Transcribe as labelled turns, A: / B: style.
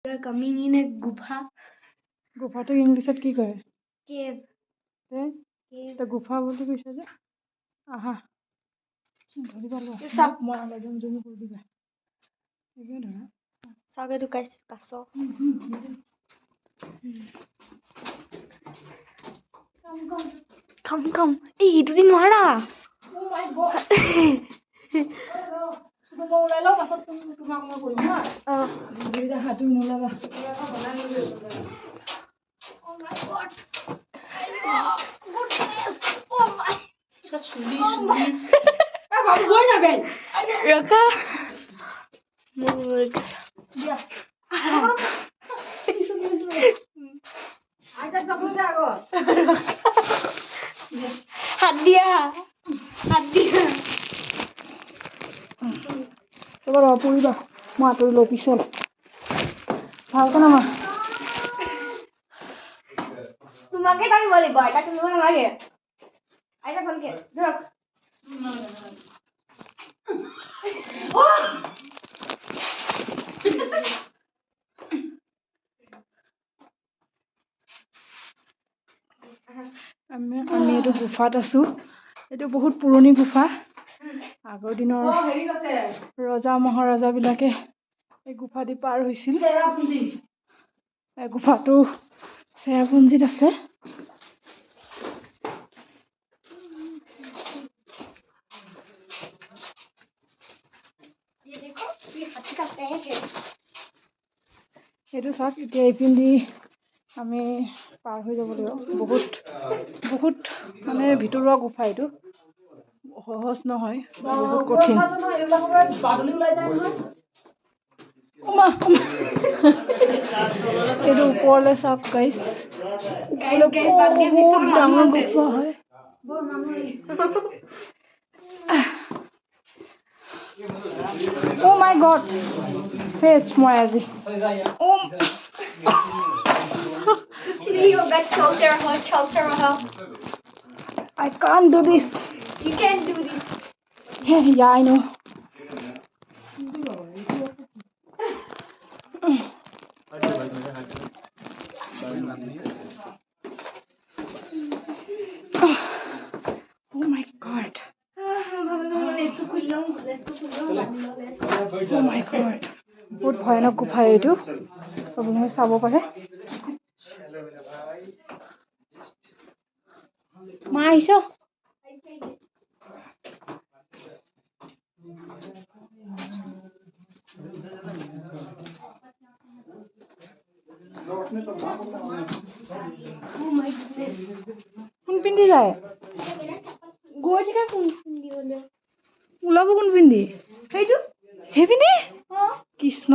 A: are coming in a gufa.
B: গুফাটো ইংলিছত কি কয়?
A: Cave.
B: তে গুফা বুলি কৈছে যে আহা ধৰিবা লোৱা
A: চাওক।
B: মই আলাই যাম জুমি কৰি দিবা এইটো ধৰা
A: চাওক এইটো কাছ। Come. এই এইটো দি নোৱাৰা।
B: Oh my god. মই ওলাই লওঁ পাছত তোমাক মই কৰিম হা ধৰিবা হাত তুমি নোলাবা
A: Oh my god. Oh my.
B: চুলি বাবু গৈ যাবে
A: ৰখা।
B: দিয়া আইতা যাবলৈ দে আগত
A: হাত দিয়া।
B: এবাৰ পৰিবা মই আঁতৰি লওঁ পিছত ভালকে নামা
A: তোমাকে টানিব লাগিব আইতা টানিব নালাগে আইতা ভালকে ধৰক
B: আমি এইটো গুফাত আছো এইটো বহুত পুৰণি গুফা আগৰ দিনৰ ৰজা মহাৰজা বিলাকে এই গুফা দি পাৰ হৈছিল এই গুফাটো চেৰাপুঞ্জীত আছে এইটো চাওক এতিয়া এইপিনেদি আমি পাৰ হৈ যাব লাগিব বহুত মানে ভিতৰুৱা গুফা এইটো সহজ নহয় বহুত কঠিন এইটো ওপৰলৈ চাওক গাইছ বহুত ডাঙৰ গুফা হয় Oh my god চেচ মই আজি
A: shelter रहा
B: I can't do this
A: you can do this
B: yeah I know Oh my god Oh my god বহুত ভয়ানক গুফা এইটো আপোনালোকে চাব পাৰে মা আহিছ
A: oh my goodness
B: কোন পিন্ধি যায়
A: গৈ থকা কোন পিন্ধি হলে
B: ওলাব কোন পিন্ধি
A: সেইটো
B: সেইপিনে কৃষ্ণ